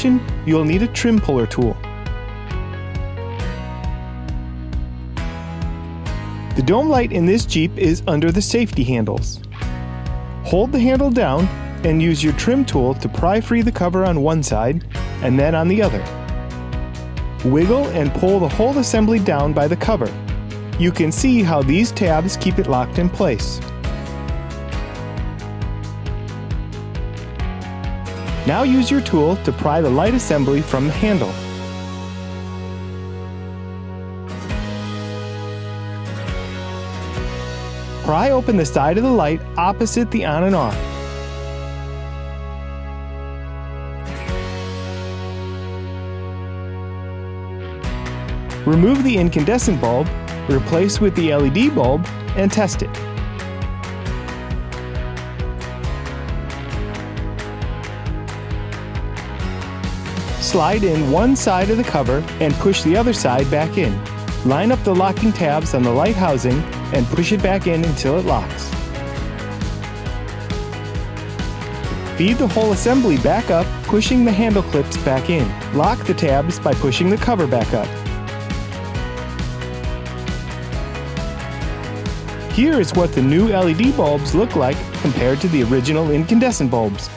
addition, you'll need a trim puller tool. The dome light in this Jeep is under the safety handles. Hold the handle down and use your trim tool to pry free the cover on one side and then on the other. Wiggle and pull the whole assembly down by the cover. You can see how these tabs keep it locked in place. Now use your tool to pry the light assembly from the handle. Pry open the side of the light opposite the on and off. Remove the incandescent bulb, replace with the LED bulb, and test it. Slide in one side of the cover and push the other side back in. Line up the locking tabs on the light housing and push it back in until it locks. Feed the whole assembly back up, pushing the handle clips back in. Lock the tabs by pushing the cover back up. Here is what the new LED bulbs look like compared to the original incandescent bulbs.